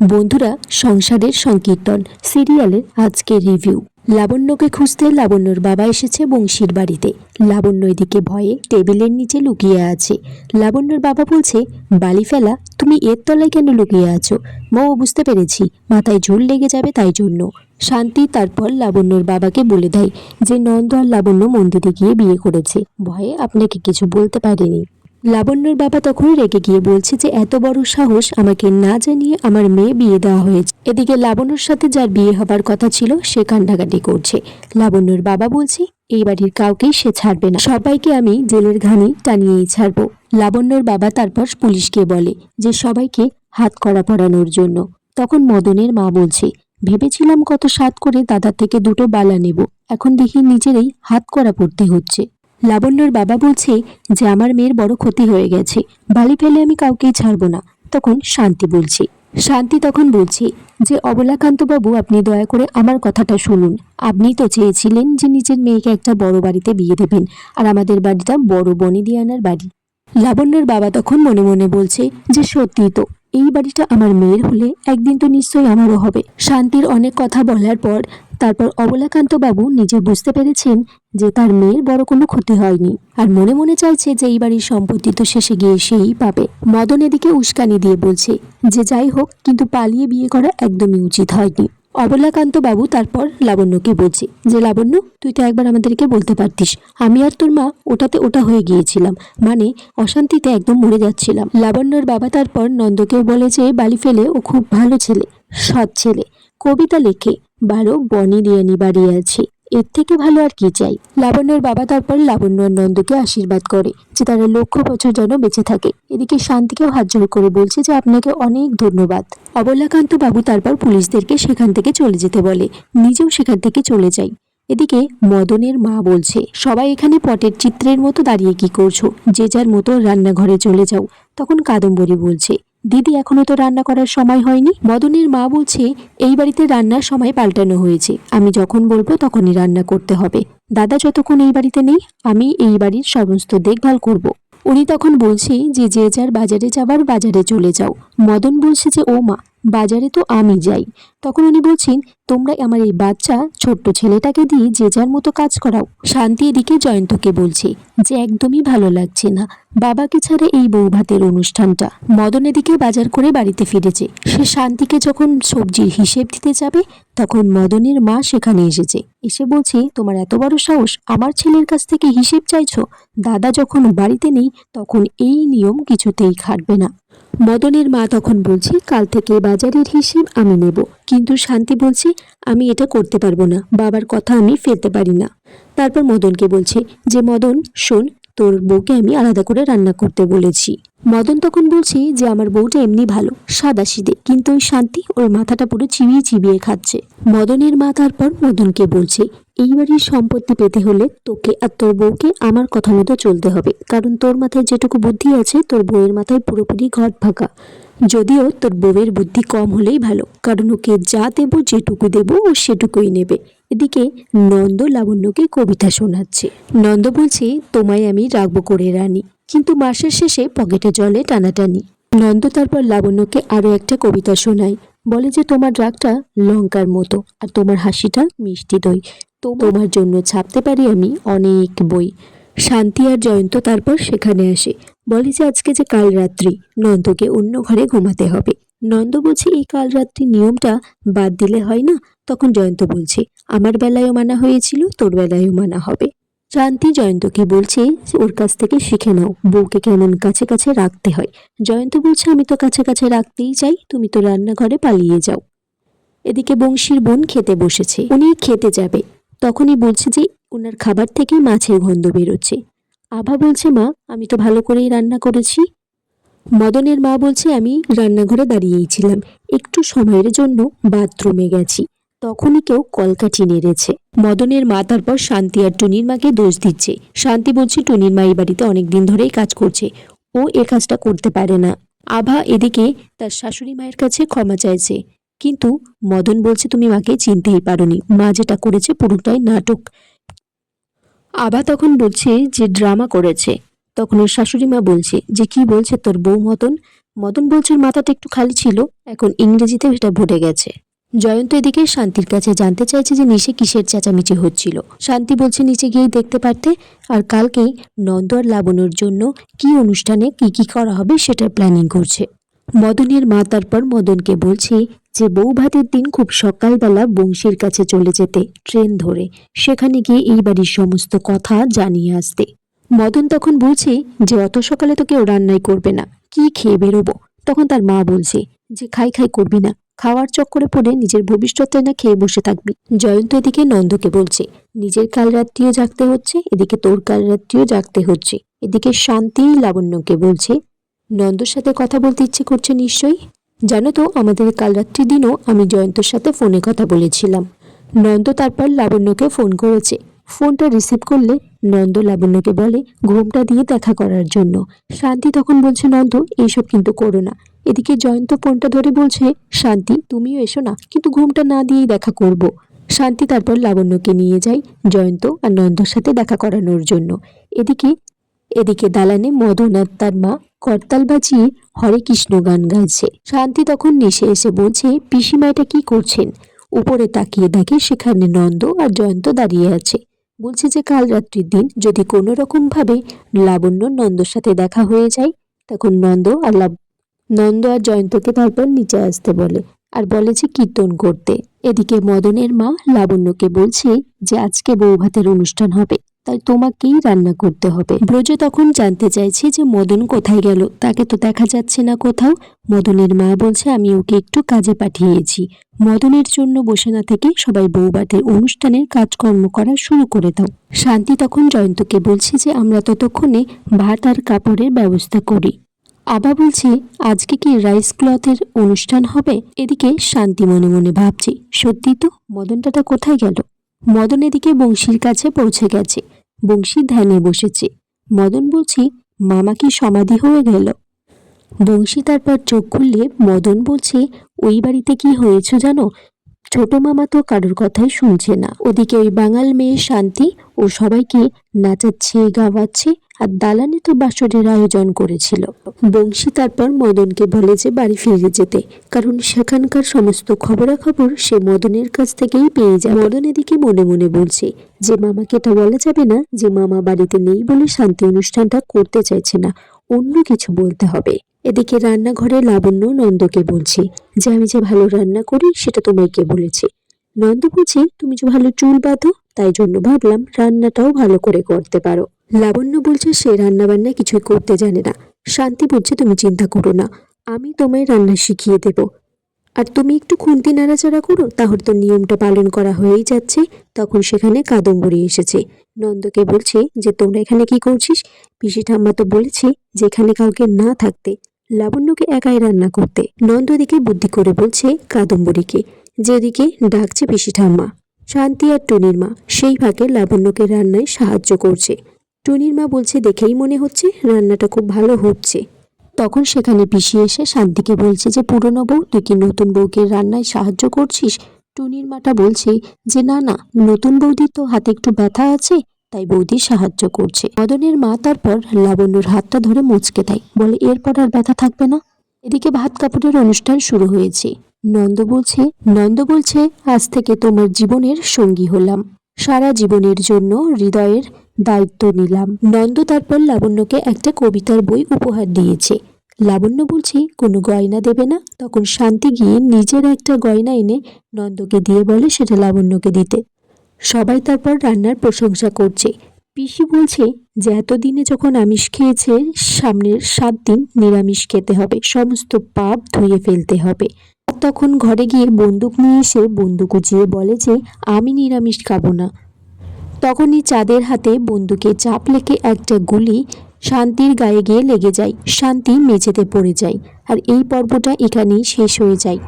বন্ধুরা, সংসারের সংকীর্তন সিরিয়ালের আজকে রিভিউ। লাবণ্যকে খুঁজতে লাবণ্যর বাবা এসেছে বংশীর বাড়িতে। লাবণ্য এদিকে ভয়ে টেবিলের নিচে লুকিয়ে আছে। লাবণ্যর বাবা বলছে, বালি ফেলা, তুমি এর তলায় কেন লুকিয়ে আছো? মা, ও বুঝতে পেরেছি, মাথায় ঝুল লেগে যাবে তাই জন্য। শান্তি তারপর লাবণ্যর বাবাকে বলে দেয় যে নন্দ আর লাবণ্য মন্দিরে গিয়ে বিয়ে করেছে, ভয়ে আপনাকে কিছু বলতে পারেনি। লাবণ্যর বাবা তখন রেগে গিয়ে বলছে যে এত বড় সাহস, আমাকে না জানিয়ে আমার মেয়ে বিয়ে দেওয়া হয়েছে। এদিকে লাবণ্যর সাথে যার বিয়ে হবার কথা ছিল সে কান্নাকাটি করছে। লাবণ্যর বাবা বলছে, এই বাড়ির কাউকেই সে ছাড়বে না, সবাইকে আমি জেলের ঘানি টানিয়েই ছাড়বো। লাবণ্যর বাবা তারপর পুলিশকে বলে যে সবাইকে হাত কড়া পরানোর জন্য। তখন মদনের মা বলছে, ভেবেছিলাম কত সাধ করে দাদার থেকে দুটো বালা নেব, এখন দেখি নিজেরই হাত কড়া পড়তে হচ্ছে। লাবণ্যর বাবা বলছে যে আমার মেয়ের বড় ক্ষতি হয়ে গেছে, বালি ফেলে আমি কাউকেই ছাড়বো না। তখন শান্তি তখন বলছে যে অবলাকান্তবাবু, আপনি দয়া করে আমার কথাটা শুনুন। আপনি তো চেয়েছিলেন যে নিজের মেয়েকে একটা বড় বাড়িতে বিয়ে দেবেন, আর আমাদের বাড়িটা বড় বনিদিয়ানার বাড়ি। লাবণ্যর বাবা তখন মনে মনে বলছে যে সত্যি তো, এই বাড়িটা আমার মেয়ের হলে একদিন তো নিশ্চয়ই আমারও হবে। শান্তির অনেক কথা বলার পর তারপর অবলাকান্তবাবু নিজে বুঝতে পেরেছেন যে তার মেয়ের বড় কোনো ক্ষতি হয়নি, আর মনে মনে চাইছে যে এই বাড়ির সম্পত্তি তো শেষে গিয়ে সেই পাবে। মদন এদিকে উস্কানি দিয়ে বলছে যে যাই হোক, কিন্তু পালিয়ে বিয়ে করা একদমই উচিত হয়নি। অবলাকান্তবাবু তারপর লাবণ্যকে বলছে যে লাবণ্য, তুই তো একবার আমাদেরকে বলতে পারতিস, আমি আর তোর মা ওটাতে ওটা হয়ে গিয়েছিলাম, মানে অশান্তিতে একদম মরে যাচ্ছিলাম। লাবণ্যর বাবা তারপর নন্দকেও বলে যে বালি ফেলে ও খুব ভালো ছেলে, সৎ ছেলে, কবিতা লেখে, বারো বনি দিয়ানি বাড়ি আছে, এর থেকে ভালো আর কি চাই। লাবণ্যর বাবা তারপর লাবণ্য আর নন্দকে আশীর্বাদ করে যে তারা লক্ষ বছর যেন বেঁচে থাকে। এদিকে শান্তিকেও হাত জোড় করে বলছে যে আপনাকে অনেক ধন্যবাদ। অবলাকান্ত বাবু তারপর পুলিশদেরকে সেখান থেকে চলে যেতে বলে, নিজেও সেখান থেকে চলে যায়। এদিকে মদনের মা বলছে, সবাই এখানে পটের চিত্রের মতো দাঁড়িয়ে কি করছো, যে যার মতো রান্নাঘরে চলে যাও। তখন কাদম্বরী বলছে, দিদি এখনো তো রান্না করার সময় হয়নি। মদনের মা বলছে, এই বাড়িতে রান্নার সময় পাল্টানো হয়েছে, আমি যখন বলবো তখনই রান্না করতে হবে। দাদা যতক্ষণ এই বাড়িতে নেই, আমি এই বাড়ির সমস্ত দেখভাল করব। উনি তখন বলছে যে যে যার বাজারে যাবার বাজারে চলে যাও। মদন বলছে যে ও মা, বাজারে তো আমি যাই। তখন উনি বলছেন, তোমরা আমার এই বাচ্চা ছোট্ট ছেলেটাকে দিয়ে যে যার মতো কাজ করাও। শান্তি এদিকে জয়ন্তকে বলছে যে একদমই ভালো লাগছে না বাবাকে ছাড়া এই বউ ভাতের অনুষ্ঠানটা। মদন এদিকে বাজার করে বাড়িতে ফিরেছে। সে শান্তিকে যখন সবজির হিসেব দিতে যাবে, তখন মদনের মা সেখানে এসেছে। এসে বলছে, তোমার এত বড় সাহস, আমার ছেলের কাছ থেকে হিসেব চাইছো? দাদা যখন বাড়িতে নেই তখন এই নিয়ম কিছুতেই খাটবে না। মদনের মা তখন বলছে, কাল থেকে বাজারের হিসেব আমি নেব। কিন্তু শান্তি বলছে, আমি এটা করতে পারবো না, বাবার কথা আমি ফেলতে পারি না। তারপর মদনকে বলছে যে মদন শোন, তোর বউকে আমি আলাদা করে রান্না করতে বলেছি। মদন তখন বলছে যে আমার বউটা এমনি ভালো, সাদাসিধে, কিন্তু ওই শান্তি ওর মাথাটা পুরো চিবিয়ে চিবিয়ে খাচ্ছে। মদনের মা তারপর মদনকে বলছে, এই বাড়ির সম্পত্তি পেতে হলে তোকে আর তোর বউকে আমার কথা মতো চলতে হবে, কারণ তোর মাথায় যেটুকু বুদ্ধি আছে তোর বউয়ের মাথায় পুরোপুরি ঘট ফাঁকা। যদিও তোর বউয়ের বুদ্ধি কম হলেই ভালো, কারণ ওকে যা দেবো, যেটুকু দেবো ও সেটুকুই নেবে। এদিকে নন্দ লাবণ্যকে কবিতা শোনাচ্ছে। নন্দ বলছে, তোমায় আমি রাখবো করে রানী, কিন্তু মাসের শেষে পকেটে জলে টানাটানি। নন্দ তারপর লাবণ্যকে আরো একটা কবিতা শোনায়, বলে যে তোমার রাগটা লঙ্কার মতো, আর তোমার হাসিটা মিষ্টি দই, তোমার জন্য ছাপতে পারি আমি অনেক বই। শান্তি আর জয়ন্ত তারপর সেখানে আসে, বলে যে আজকে যে কাল রাত্রি নন্দকে অন্য ঘরে ঘুমাতে হবে। নন্দ বলছে, এই কাল রাত্রি নিয়মটা বাদ দিলে হয় না? তখন জয়ন্ত বলছে, আমার বেলায়ও মানা হয়েছিল, তোর বেলায়ও মানা হবে। শান্তি জয়ন্তকে বলছে যে ওর কাছ থেকে শিখে নাও বউকে কেমন কাছে কাছে রাখতে হয়। জয়ন্ত বলছে, আমি তো কাছে কাছে রাখতেই চাই, তুমি তো রান্নাঘরে পালিয়ে যাও। এদিকে বংশীর বোন খেতে বসেছে, উনি খেতে যাবে, তখনই বলছে যে ওনার খাবার থেকে মাছের গন্ধ বেরোচ্ছে। আভা বলছে, মা আমি তো ভালো করেই রান্না করেছি। মদনের মা বলছে, আমি রান্নাঘরে দাঁড়িয়েই ছিলাম, একটু সময়ের জন্য বাথরুমে গেছি, তখনই কেউ কলকাঠি নেড়েছে। মদনের মা তারপর শান্তি আর টুনির মাকে দোষ দিচ্ছে। শান্তি বলছে, টুনির মা এই বাড়িতে অনেকদিন ধরেই কাজ করছে, ও এ কাজটা করতে পারে না। আভা এদিকে তার শাশুড়ি মায়ের কাছে ক্ষমা চাইছে, কিন্তু মদন বলছে, তুমি মাকে চিনতেই পারোনি, মা যেটা করেছে পুরোটাই নাটক। আভা তখন বলছে যে ড্রামা করেছে। তখন ওর শাশুড়ি মা বলছে যে কি বলছে তোর বউ মদন? মদন বলছে ওর মাথাটা একটু খালি ছিল, এখন ইংরেজিতে সেটা ভরে গেছে। জয়ন্ত এদিকে শান্তির কাছে জানতে চাইছে যে নিচে কিসের চেঁচামেচি হচ্ছিল। শান্তি বলছে নিচে গিয়েই দেখতে পারতে, আর কালকেই নন্দ আর লাবণ্যর জন্য কি অনুষ্ঠানে কি করা হবে সেটার প্ল্যানিং করছে। মদনের মা তারপর মদনকে বলছে যে বউ ভাতের দিন খুব সকালবেলা বংশীর কাছে চলে যেতে ট্রেন ধরে, সেখানে গিয়ে এই বাড়ির সমস্ত কথা জানিয়ে আসতে। মদন তখন বলছে যে অত সকালে তো কেউ রান্নাই করবে না, কি খেয়ে বেরোবো। তখন তার মা বলছে যে খাই করবি না, খাওয়ার চক্করে পড়ে নিজের ভবিষ্যৎটা না খেয়ে বসে থাকবি। জয়ন্ত এদিকে নন্দকে বলছে নিজের কাল রাত্রিও জাগতে হচ্ছে, এদিকে তোর কাল রাত্রিও জাগতে হচ্ছে। এদিকে শান্তি লাবণ্যকে বলছে নন্দর সাথে কথা বলতে ইচ্ছে করছে নিশ্চয়ই, জানো তো আমাদের কাল রাত্রির দিনও আমি জয়ন্তর সাথে ফোনে কথা বলেছিলাম। নন্দ তারপর লাবণ্যকে ফোন করেছে। ফোনটা রিসিভ করলে নন্দ লাবণ্যকে বলে ঘুমটা দিয়ে দেখা করার জন্য। শান্তি তখন বলছে নন্দ এইসব কিন্তু করো না। এদিকে জয়ন্ত ফোনটা ধরে বলছে শান্তি তুমিও এসো না, কিন্তু ঘুমটা না দিয়েই দেখা করব। শান্তি তারপর লাবণ্যকে নিয়ে যায় জয়ন্ত আর নন্দর সাথে দেখা করানোর জন্য। এদিকে এদিকে দালানে মদন আর তার মা করতাল বাজিয়ে হরে কৃষ্ণ গান গাইছে। শান্তি তখন নেশে এসে বলছে পিসিমা এটা কি করছেন। উপরে তাকিয়ে দেখে সেখানে নন্দ আর জয়ন্ত দাঁড়িয়ে আছে। বলছে যে কাল রাত্রির দিন যদি কোনো রকম ভাবে লাবণ্য নন্দর সাথে দেখা হয়ে যায়, তখন নন্দ আর জয়ন্তকে তারপর নিচে আসতে বলে, আর বলে যে কীর্তন করতে। এদিকে মদনের মা লাবণ্যকে বলছে যে আজকে বউ ভাতের অনুষ্ঠান হবে, তাই তোমাকেই রান্না করতে হবে। ব্রজ তখন জানতে চাইছে যে মদন কোথায় গেল, তাকে তো দেখা যাচ্ছে না কোথাও। মদনের মা বলছে আমি ওকে একটু কাজে পাঠিয়েছি, মদনের জন্য বসে না থেকে সবাই বউ ভাতের অনুষ্ঠানের কাজকর্ম করা শুরু করে দাও। শান্তি তখন জয়ন্তকে বলছে যে আমরা ততক্ষণে ভাত আর কাপড়ের ব্যবস্থা করি। আবা বলছে আজকে কি রাইস ক্লথের অনুষ্ঠান হবে। এদিকে শান্তি মনে মনে ভাবছে সত্যি তো মদনটা কোথায় গেল। মদন এদিকে বংশীর কাছে পৌঁছে গেছে। বংশী ধ্যানে বসেছে। মদন বলছে মামা কি সমাধি হয়ে গেল। বংশী তারপর চোখ খুললে মদন বলছে ওই বাড়িতে কি হয়েছে জানো, ছোট মামা তো কারোর কথাই শুনছে না। ওদিকে ওই বাঙাল মেয়ে শান্তি ও সবাইকে নাচাচ্ছে গাওয়াচ্ছে, আর দালানে তো বাসরের আয়োজন করেছিল। বংশী তারপর মদনকে বলে যে বাড়ি ফিরে যেতে, কারণ সেখানকার সমস্ত খবরাখবর সে মদনের কাছ থেকেই পেয়ে যায়। মদন এদিকে মনে মনে বলছে যে মামাকে এটা বলা যাবে না যে মামা বাড়িতে নেই বলে শান্তি অনুষ্ঠানটা করতে চাইছে না, অন্য কিছু বলতে হবে। এদিকে রান্নাঘরে লাবণ্য নন্দকে বলছে যে আমি যে ভালো রান্না করি সেটা তোমায় কে বলেছে। নন্দ বলছে তুমি যে ভালো চুল বাঁধো, তাই জন্য ভাবলাম রান্নাটাও ভালো করে করতে পারো। লাবণ্য বলছে সে রান্না বান্না কিছুই করতে জানে না। শান্তি বলছে তুমি চিন্তা করো না, আমি তোমায় রান্না শিখিয়ে দেব, আর তুমি একটু খুন্তি নাড়াচাড়া করো, তাহলে তো নিয়মটা পালন করা হয়েই যাচ্ছে। তখন সেখানে কাদম্বরী এসেছে। নন্দকে বলছে যে তোমরা এখানে কি করছিস, পিসি ঠাম্মা তো বলেছে যে এখানে কাউকে না থাকতে, লাবণ্যকে একাই রান্না করতে। নন্দ এদিকে বুদ্ধি করে বলছে কাদম্বরীকে, যেদিকে ডাকছে পিসি ঠাম্মা। শান্তি আর টুনির মা সেই ফাঁকে লাবণ্যকে রান্নায় সাহায্য করছে। টুনির মা বলছে দেখেই মনে হচ্ছে রান্নাটা খুব ভালো হচ্ছে। তখন সেখানে পিসি এসে শান্তিকে বলছে যে পুরনো বউ তুই কি নতুন বউকে রান্নায় সাহায্য করছিস। টুনির মাটা বলছে যে না না, নতুন বৌদি তো হাতে একটু ব্যথা আছে, তাই বৌদি সাহায্য করছে। মদনের মা তারপর লাবণ্যর হাতটা ধরে মুচকে দেয়, বলে এরপর আর ব্যথা থাকবে না। এদিকে ভাত কাপড়ের অনুষ্ঠান শুরু হয়েছে। নন্দ বলছে আজ থেকে তোমার জীবনের সঙ্গী হলাম, সারা জীবনের জন্য হৃদয়ের দায়িত্ব নিলাম। নন্দ তারপর লাবণ্যকে একটা কবিতার বই উপহার দিয়েছে। লাবণ্য বলছে কোনো গয়না দেবে না। তখন শান্তি গিয়ে নিজের একটা গয়না এনে নন্দকে দিয়ে বলে সেটা লাবণ্যকে দিতে। সবাই তারপর রান্নার প্রশংসা করছে। পিসি বলছে যে এতদিনে যখন আমিষ খেয়েছে, সামনের 7 দিন নিরামিষ খেতে হবে, সমস্ত পাপ ধুয়ে ফেলতে হবে। তখন ঘরে গিয়ে বন্দুক নিয়ে এসে বন্দুক উঁচিয়ে বলে যে আমি নিরামিষ খাবো না। তখনই চাঁদের হাতে বন্দুকে চাপ লেগে একটা গুলি শান্তির গায়ে গিয়ে লেগে যায়। শান্তি মেঝেতে পড়ে যায়। আর এই পর্বটা এখানেই শেষ হয়ে যায়।